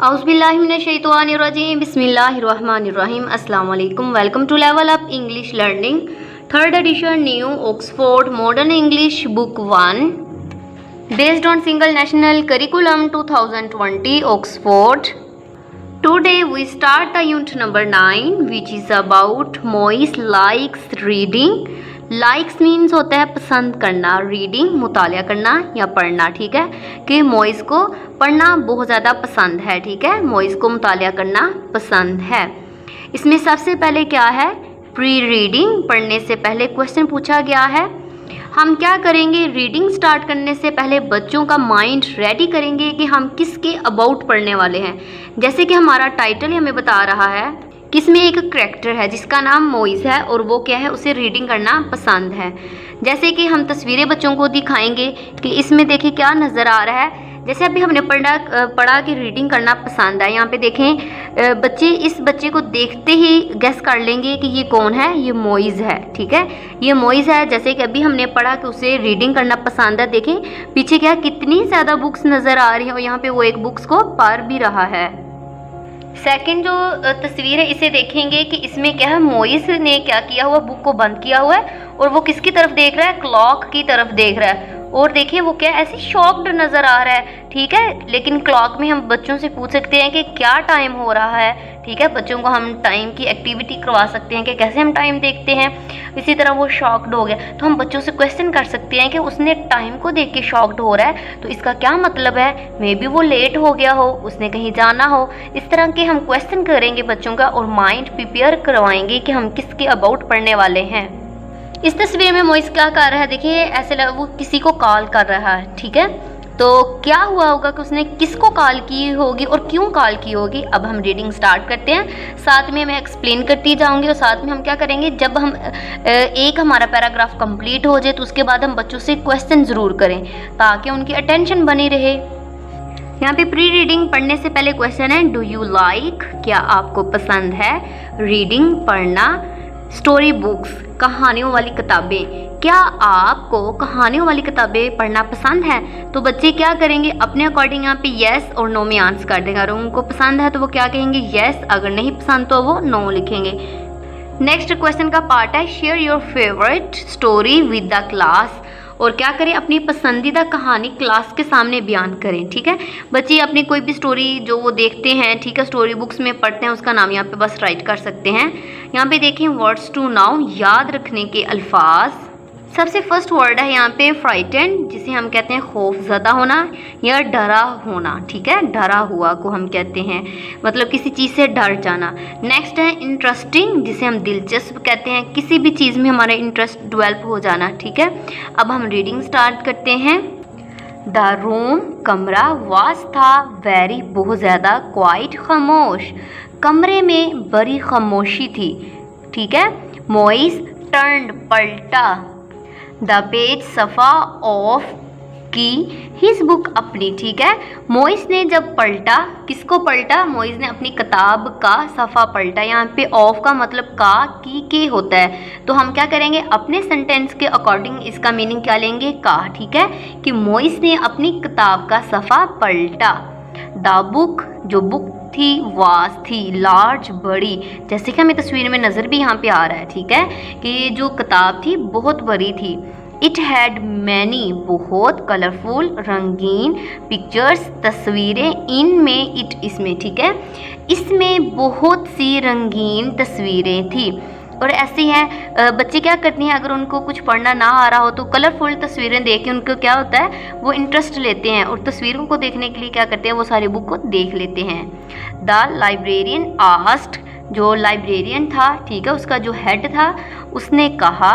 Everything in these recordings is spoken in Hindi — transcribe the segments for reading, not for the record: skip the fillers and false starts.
औज़ुबिल्लाहिमिनश्शैतानिर्रजीम बिस्मिल्लाहिर्रहमानिर्रहीम अस्सलाम वालेकुम। Welcome to level up English learning third edition new Oxford modern English book 1 based on single national curriculum 2020 Oxford. Today we start the unit number 9 which is about Moise likes reading. Likes means होता है पसंद करना, रीडिंग मुतालिया करना या पढ़ना। ठीक है कि मोइस को पढ़ना बहुत ज़्यादा पसंद है। ठीक है, मोइस को मुतालिया करना पसंद है। इसमें सबसे पहले क्या है, प्री रीडिंग। पढ़ने से पहले क्वेश्चन पूछा गया है। हम क्या करेंगे, रीडिंग स्टार्ट करने से पहले बच्चों का माइंड रेडी करेंगे कि हम किसके अबाउट पढ़ने वाले हैं। जैसे कि हमारा टाइटल हमें बता रहा है कि इसमें एक करैक्टर है जिसका नाम मोइस है और वो क्या है, उसे रीडिंग करना पसंद है। जैसे कि हम तस्वीरें बच्चों को दिखाएंगे कि इसमें देखिए क्या नज़र आ रहा है। जैसे अभी हमने पढ़ा कि रीडिंग करना पसंद है। यहाँ पे देखें बच्चे इस बच्चे को देखते ही गेस कर लेंगे कि ये कौन है, ये मोइस है। ठीक है, ये मोइस है। जैसे कि अभी हमने पढ़ा कि उसे रीडिंग करना पसंद है। देखें पीछे क्या कितनी ज़्यादा बुक्स नज़र आ रही हैं और यहाँ पे वो एक बुक्स को पढ़ भी रहा है। सेकंड जो तस्वीर है इसे देखेंगे कि इसमें क्या है, मोइस ने क्या किया हुआ, बुक को बंद किया हुआ है और वो किसकी तरफ देख रहा है, क्लॉक की तरफ देख रहा है। और देखिए वो क्या ऐसे शॉक्ड नज़र आ रहा है। ठीक है, लेकिन क्लॉक में हम बच्चों से पूछ सकते हैं कि क्या टाइम हो रहा है। ठीक है, बच्चों को हम टाइम की एक्टिविटी करवा सकते हैं कि कैसे हम टाइम देखते हैं। इसी तरह वो शॉक्ड हो गया तो हम बच्चों से क्वेश्चन कर सकते हैं कि उसने टाइम को देख के शॉक्ड हो रहा है तो इसका क्या मतलब है। मे बी वो लेट हो गया हो, उसने कहीं जाना हो। इस तरह के हम क्वेश्चन करेंगे बच्चों का और माइंड प्रिपेयर करवाएंगे कि हम किसके अबाउट पढ़ने वाले हैं। इस तस्वीर में मोइस क्या कर रहा है, देखिए ऐसे लगा वो किसी को कॉल कर रहा है। ठीक है, तो क्या हुआ होगा कि उसने किसको कॉल की होगी और क्यों कॉल की होगी। अब हम रीडिंग स्टार्ट करते हैं, साथ में मैं एक्सप्लेन करती जाऊंगी और साथ में हम क्या करेंगे, जब हम एक हमारा पैराग्राफ कंप्लीट हो जाए तो उसके बाद हम बच्चों से क्वेश्चन ज़रूर करें ताकि उनकी अटेंशन बनी रहे। यहाँ पे प्री रीडिंग पढ़ने से पहले क्वेश्चन है, डू यू लाइक, क्या आपको पसंद है रीडिंग पढ़ना। स्टोरी बुक्स, कहानियों वाली किताबें, क्या आपको कहानियों वाली किताबें पढ़ना पसंद है। तो बच्चे क्या करेंगे, अपने अकॉर्डिंग यहाँ पे येस और नो में आंसर कर देंगे। अगर उनको पसंद है तो वो क्या कहेंगे, येस। अगर नहीं पसंद तो वो नो लिखेंगे। नेक्स्ट क्वेश्चन का पार्ट है, share your favourite story with the class. और क्या करें, अपनी पसंदीदा कहानी क्लास के सामने बयान करें। ठीक है, बच्चे अपनी कोई भी स्टोरी जो वो देखते हैं, ठीक है, स्टोरी बुक्स में पढ़ते हैं, उसका नाम यहाँ पे बस राइट कर सकते हैं। यहाँ पे देखें वर्ड्स टू नाउ, याद रखने के अल्फाज। सबसे फर्स्ट वर्ड है यहाँ पे फ्राइटेंड, जिसे हम कहते हैं खौफजदा होना या डरा होना। ठीक है, डरा हुआ को हम कहते हैं, मतलब किसी चीज़ से डर जाना। नेक्स्ट है इंटरेस्टिंग, जिसे हम दिलचस्प कहते हैं, किसी भी चीज़ में हमारा इंटरेस्ट डेवलप हो जाना। ठीक है, अब हम रीडिंग स्टार्ट करते हैं। द रूम, कमरा, वाज था, वेरी बहुत ज़्यादा, क्वाइट खामोश, कमरे में बड़ी खामोशी थी। ठीक है, मोइस टर्न्ड, पलटा, द पेज, सफ़ा, ऑफ की, हिज बुक, अपनी। ठीक है, मोइस ने जब पलटा, किसको पलटा, मोइस ने अपनी किताब का सफ़ा पलटा। यहाँ पे ऑफ का मतलब का, की के होता है तो हम क्या करेंगे, अपने सेंटेंस के अकॉर्डिंग इसका मीनिंग क्या लेंगे, का। ठीक है, कि मोइस ने अपनी किताब का सफ़ा पलटा। द बुक, जो बुक थी, वाज थी, लार्ज, बड़ी, जैसे कि हमें तस्वीर में नज़र भी यहाँ पे आ रहा है। ठीक है, कि जो किताब थी बहुत बड़ी थी। इट हैड मैनी, बहुत, कलरफुल, रंगीन, पिक्चर्स, तस्वीरें, इन में, इट, इसमें। ठीक है, इसमें बहुत सी रंगीन तस्वीरें थी। और ऐसी हैं बच्चे क्या करते हैं, अगर उनको कुछ पढ़ना ना आ रहा हो तो कलरफुल तस्वीरें देख के उनको क्या होता है, वो इंटरेस्ट लेते हैं और तस्वीरों को देखने के लिए क्या करते हैं, वो सारी बुक को देख लेते हैं। द लाइब्रेरियन आस्क्ड, जो लाइब्रेरियन था, ठीक है, उसका जो हेड था, उसने कहा,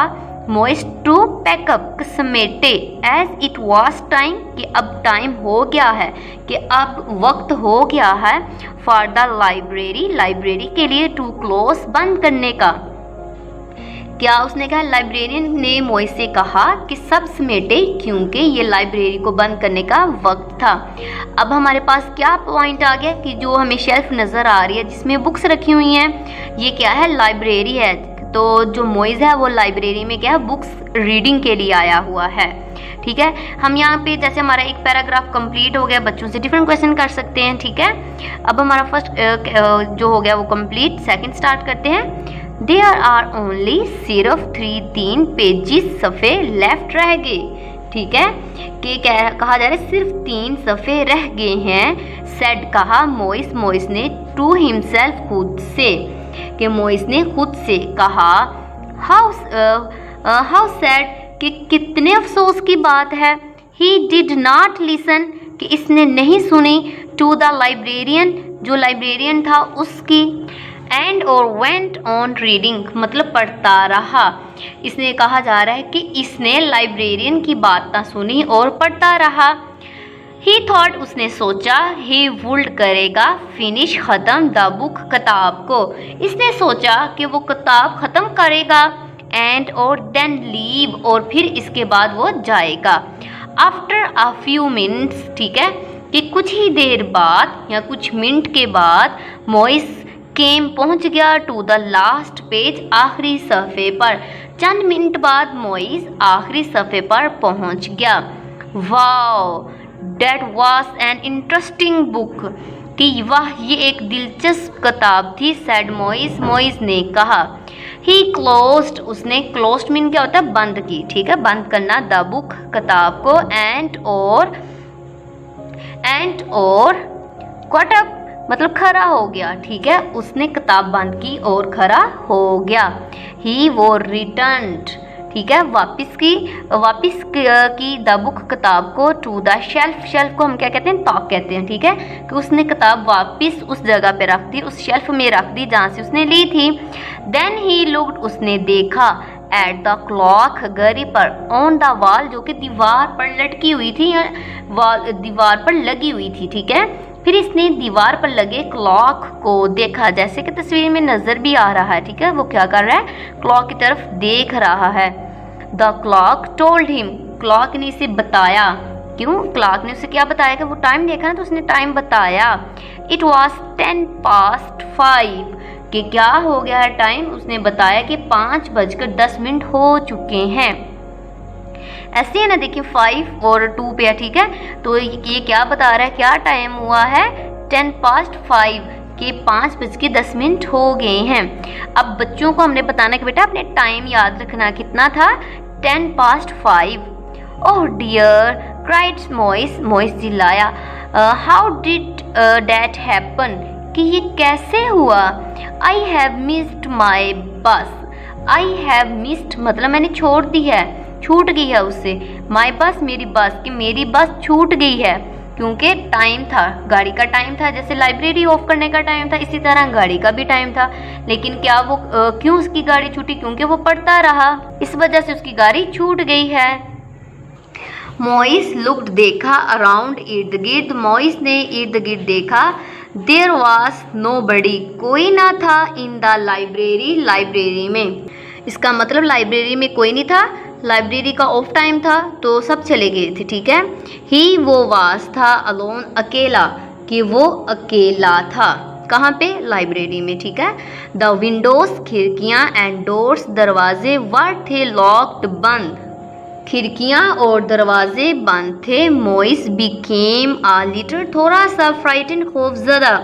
मोइस टू पैकअप, समेटे, एज इट वॉज टाइम, कि अब टाइम हो गया है, कि अब वक्त हो गया है, फॉर द लाइब्रेरी, लाइब्रेरी के लिए, टू क्लोज, बंद करने का। क्या उसने कहा, लाइब्रेरियन ने मोइस से कहा कि सब समेटे क्योंकि ये लाइब्रेरी को बंद करने का वक्त था। अब हमारे पास क्या पॉइंट आ गया कि जो हमें शेल्फ नज़र आ रही है जिसमें बुक्स रखी हुई हैं, ये क्या है, लाइब्रेरी है। तो जो मोइज़ है वो लाइब्रेरी में क्या है, बुक्स रीडिंग के लिए आया हुआ है। ठीक है, हम यहाँ पे जैसे हमारा एक पैराग्राफ कंप्लीट हो गया, बच्चों से डिफरेंट क्वेश्चन कर सकते हैं। ठीक है, अब हमारा फर्स्ट जो हो गया वो कंप्लीट, सेकंड स्टार्ट करते हैं। देयर आर ओनली सिर्फ 3 पेजेस सफ़े लेफ्ट रह गए। ठीक है, कि कहा जा रहा है सिर्फ 3 सफ़े रह गए हैं। सेड कहा मोइस ने टू हिमसेल्फ खुद से, कि मोइस ने खुद से कहा। हाउ सैड, कि कितने अफसोस की बात है। ही डिड नॉट लिसन, कि इसने नहीं सुनी। टू द लाइब्रेरियन, जो लाइब्रेरियन था उसकी। एंड और वेंट ऑन रीडिंग, मतलब पढ़ता रहा। इसने कहा जा रहा है कि इसने लाइब्रेरियन की बात ना सुनी और पढ़ता रहा। ही थॉट, उसने सोचा। ही वुड, करेगा। फिनिश, ख़त्म। द बुक, किताब को। इसने सोचा कि वो किताब ख़त्म करेगा। एंड और देन लीव, और फिर इसके बाद वो जाएगा। आफ्टर अ फ्यू मिनट्स, ठीक है, कि कुछ ही देर बाद या कुछ मिनट के बाद मोइस केम, पहुंच गया। टू द लास्ट पेज, आखिरी सफ़े पर। चंद मिनट बाद मोइस आखिरी सफ़े पर पहुंच गया। Wow, that was an interesting book, कि वाह ये एक दिलचस्प किताब थी। सैड मोइस ने कहा। ही क्लोज्ड, उसने, क्लोज्ड मीन क्या होता है, बंद की। ठीक है, बंद करना। द बुक, किताब को। एंड और कॉट अप, मतलब खड़ा हो गया। ठीक है, उसने किताब बंद की और खड़ा हो गया। ही वो रिटर्न्ड, ठीक है, वापस की द बुक, किताब को। टू द शेल्फ को हम क्या कहते हैं, तौक कहते हैं। ठीक है, कि उसने किताब वापस उस जगह पे रख दी, उस शेल्फ में रख दी जहाँ से उसने ली थी। देन ही लुक्ड, उसने देखा। एट द क्लॉक, घड़ी पर। ऑन द वॉल, जो कि दीवार पर लटकी हुई थी या दीवार पर लगी हुई थी। ठीक है, फिर इसने दीवार पर लगे क्लॉक को देखा, जैसे कि तस्वीर में नज़र भी आ रहा है। ठीक है, वो क्या कर रहा है, क्लॉक की तरफ देख रहा है। The clock told him, clock ने इसे बताया। क्यों, क्लॉक ने उसे क्या बताया, कि वो टाइम देखा ना तो उसने टाइम बताया। इट वॉज 10:05, कि क्या हो गया है टाइम, उसने बताया कि 5:10 हो चुके हैं। ऐसे है ना, देखिए 5 और 2 पे है। ठीक है, तो ये क्या बता रहा है, क्या टाइम हुआ है, 10:05, के 5:10 हो गए हैं। अब बच्चों को हमने बताना कि बेटा अपने टाइम याद रखना, कितना था, 10:05। ओह डियर, क्राइड मोइस चिल्लाया। हाउ डिड दैट हैपन, कि ये कैसे हुआ। आई हैव मिस्ड माई बस, आई हैव मिस्ड मतलब मैंने छोड़ दी है, छूट गई है उससे। माई बस, मेरी बस, कि मेरी बस छूट गई है, क्योंकि टाइम था, गाड़ी का टाइम था। जैसे लाइब्रेरी ऑफ करने का टाइम था, इसी तरह गाड़ी का भी टाइम था। लेकिन क्या वो क्यों उसकी गाड़ी छूटी, क्योंकि वो पढ़ता रहा, इस वजह से उसकी गाड़ी छूट गई है। मोइस लुक्ड, देखा। अराउंड, इर्द गिर्द, मोइस ने इर्द गिर्द देखा। देयर वॉज नोबडी, कोई ना था। इन द लाइब्रेरी, लाइब्रेरी में, इसका मतलब लाइब्रेरी में कोई नहीं था। लाइब्रेरी का ऑफ टाइम था तो सब चले गए थे। ठीक है, ही वो वास था, अलोन, अकेला, कि वो अकेला था। कहाँ पे, लाइब्रेरी में। ठीक है, द विंडोज, खिड़कियाँ, एंड डोर्स, दरवाजे, वर थे लॉक्ड, बंद, खिड़कियाँ और दरवाजे बंद थे। मोइस बिकेम आ लिटिल, थोड़ा सा, फ्राइटन, खौफजदा,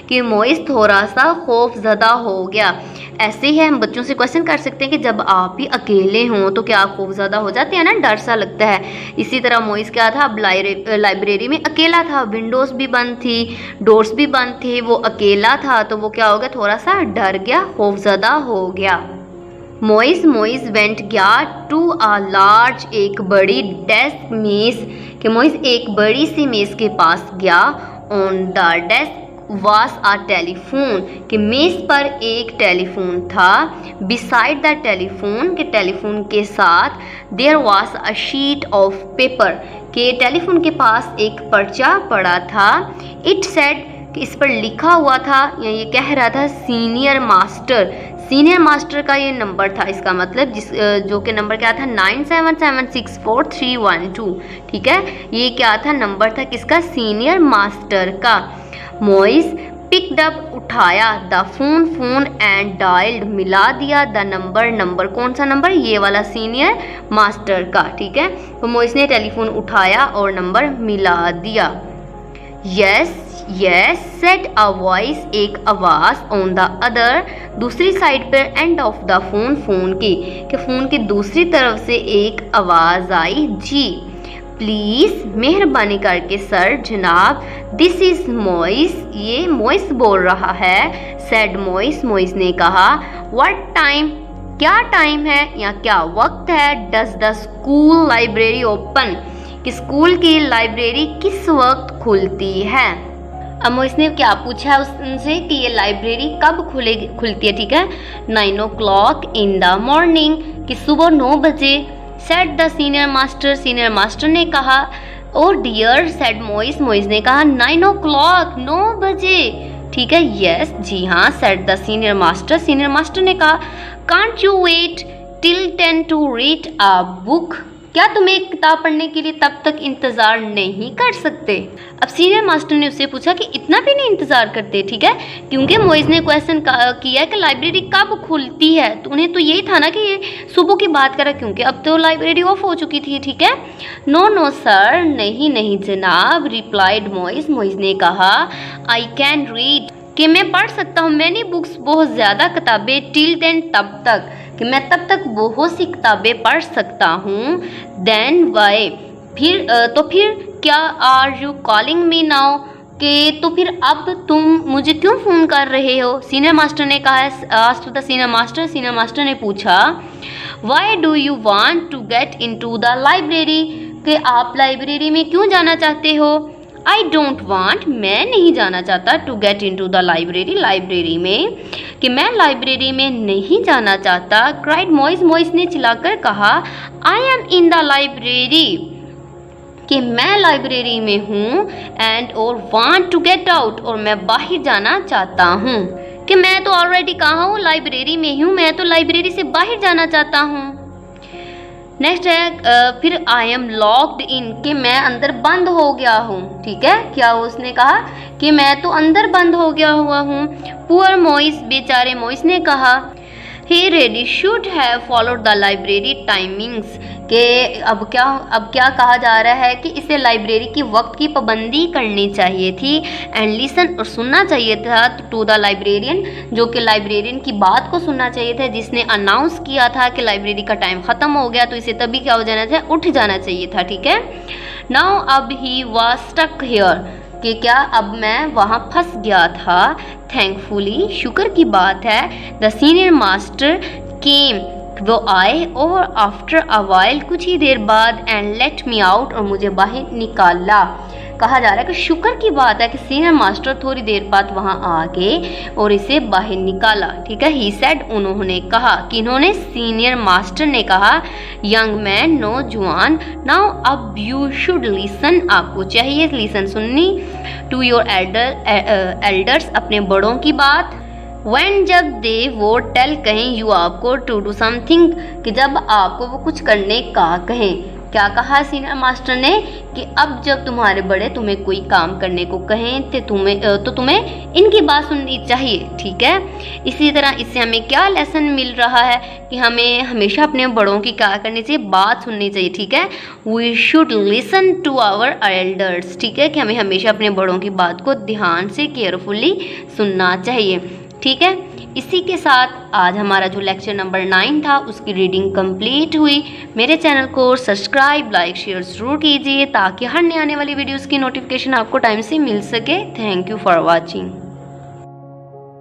कि मोइस थोड़ा सा खौफजदा हो गया। ऐसे ही हम बच्चों से क्वेश्चन कर सकते हैं कि जब आप ही अकेले हों तो क्या आप खौफजदा हो जाते हैं ना, डर सा लगता है। इसी तरह मोइस क्या था, अब लाइब्रेरी में अकेला था, विंडोज़ भी बंद थी, डोर्स भी बंद थे, वो अकेला था तो वो क्या हो गया, थोड़ा सा डर गया, खौफजदा हो गया। मोइस वेंट, गया। टू अ लार्ज, एक बड़ी, डेस्क, मेज, कि मोइस एक बड़ी सी मेज़ के पास गया। ऑन द डेस्क वास अ टेलीफोन, कि मेज़ पर एक टेलीफोन था। बिसाइड द टेलीफोन, के टेलीफोन के साथ। देयर वास अ शीट ऑफ पेपर, के टेलीफोन के पास एक पर्चा पड़ा था। इट सेड, कि इस पर लिखा हुआ था या ये कह रहा था, सीनियर मास्टर, सीनियर मास्टर का ये नंबर था। इसका मतलब जो कि नंबर क्या था, 97764312। ठीक है, ये क्या था, नंबर था किसका, सीनियर मास्टर का। मोइस पिक्ड अप उठाया, द फोन एंड डायल्ड मिला दिया, द नंबर कौन सा नंबर, ये वाला सीनियर मास्टर का, ठीक है। तो मोइस ने टेलीफोन उठाया और नंबर मिला दिया। यस सेड अ वॉइस, एक आवाज़, ऑन द अदर, दूसरी साइड पर, end of the phone, phone की दूसरी तरफ से एक आवाज़ आई, जी। प्लीज़, मेहरबानी करके सर, जनाब, दिस इज़ मोइस, ये मोइस बोल रहा है, सेड मोइस ने कहा। व्हाट टाइम, क्या टाइम है या क्या वक्त है, does the school library open, कि स्कूल की लाइब्रेरी किस वक्त खुलती है। अब मोइस ने क्या पूछा उनसे कि ये लाइब्रेरी कब खुलती है, ठीक है। 9 o'clock इन द मॉर्निंग, कि सुबह 9 बजे। सेड द सीनियर मास्टर ने कहा। ओ डियर, सेड मोइस ने कहा। 9 o'clock, 9 बजे, ठीक है। यस, जी हाँ, सेड द सीनियर मास्टर ने कहा। Can't you wait till 10 to read a book, क्या तुम एक किताब पढ़ने के लिए तब तक इंतज़ार नहीं कर सकते। अब सीनियर मास्टर ने उससे पूछा कि इतना भी नहीं इंतज़ार करते, ठीक है, क्योंकि मोइस ने क्वेश्चन किया कि लाइब्रेरी कब खुलती है, तो उन्हें तो यही था ना कि ये सुबह की बात करा, क्योंकि अब तो लाइब्रेरी ऑफ हो चुकी थी, ठीक है। नो सर, नहीं जनाब, रिप्लाइड मोइस ने कहा। आई कैन रीड, कि मैं पढ़ सकता हूँ, मैनी बुक्स, बहुत ज़्यादा किताबें, टिल देन, तब तक, कि मैं तब तक बहुत सी किताबें पढ़ सकता हूँ। देन वाई, फिर क्या, are you calling me now, कि तो फिर अब तुम मुझे क्यों फ़ोन कर रहे हो, सीनियर मास्टर ने कहा। आस्क्ड द सीनियर मास्टर ने पूछा। Why do you want to get into the library, कि आप लाइब्रेरी में क्यों जाना चाहते हो। आई डोंट वांट, मैं नहीं जाना चाहता, to get into the library में, कि मैं लाइब्रेरी में नहीं जाना चाहता। क्राइड मोइस ने चिल्लाकर कहा। I am in the library, कि मैं लाइब्रेरी में हूँ, एंड और वांट टू गेट आउट, और मैं बाहर जाना चाहता हूँ, कि मैं तो ऑलरेडी कहाँ हूँ, लाइब्रेरी में हूँ, मैं तो लाइब्रेरी से बाहर जाना चाहता हूँ। नेक्स्ट है फिर आई एम लॉक्ड इन, कि मैं अंदर बंद हो गया हूँ, ठीक है। क्या उसने कहा कि मैं तो अंदर बंद हो गया हुआ हूँ। पुअर मोइस, बेचारे मोइस ने कहा। He really should have followed the library timings, कि अब क्या कहा जा रहा है कि इसे लाइब्रेरी की वक्त की पाबंदी करनी चाहिए थी। एंड लिसन, और सुनना चाहिए था, टू द लाइब्रेरियन, जो कि लाइब्रेरियन की बात को सुनना चाहिए था, जिसने अनाउंस किया था कि लाइब्रेरी का टाइम ख़त्म हो गया, तो इसे तभी क्या हो जाना था, उठ जाना चाहिए था, ठीक है। नाउ अब ही वाज स्टक हियर, कि क्या अब मैं वहाँ फंस गया था। थैंकफुली, शुक्र की बात है। द सीनियर मास्टर केम, वो आए, और आफ्टर अ वाइल, कुछ ही देर बाद, एंड लेट मी आउट, और मुझे बाहर निकाला। कहा जा रहा है कि शुक्र की बात है कि सीनियर मास्टर थोड़ी देर बाद वहाँ आ गए और इसे बाहर निकाला, ठीक है। ही सेड, उन्होंने कहा, कि इन्होंने, सीनियर मास्टर ने कहा। यंग मैन, नौजवान, नाउ अब यू शुड लिसन, आपको चाहिए लिसन सुननी, टू योर एल्डर्स, अपने बड़ों की बात। When, जब दे वो टेल कहें, यू आपको, टू डू समथिंग, कि जब आपको वो कुछ करने का कहें। क्या कहा सीनियर मास्टर ने कि अब जब तुम्हारे बड़े तुम्हें कोई काम करने को कहें तो तुम्हें इनकी बात सुननी चाहिए, ठीक है। इसी तरह इससे हमें क्या लेसन मिल रहा है कि हमें हमेशा अपने बड़ों की क्या करनी चाहिए, बात सुननी चाहिए, ठीक है। We should listen to our elders, ठीक है, कि हमें हमेशा अपने बड़ों की बात को ध्यान से केयरफुली सुनना चाहिए, ठीक है। इसी के साथ आज हमारा जो लेक्चर नंबर 9 था उसकी रीडिंग कंप्लीट हुई। मेरे चैनल को सब्सक्राइब, लाइक, शेयर ज़रूर कीजिए ताकि हर नए आने वाली वीडियोस की नोटिफिकेशन आपको टाइम से मिल सके। Thank you for watching.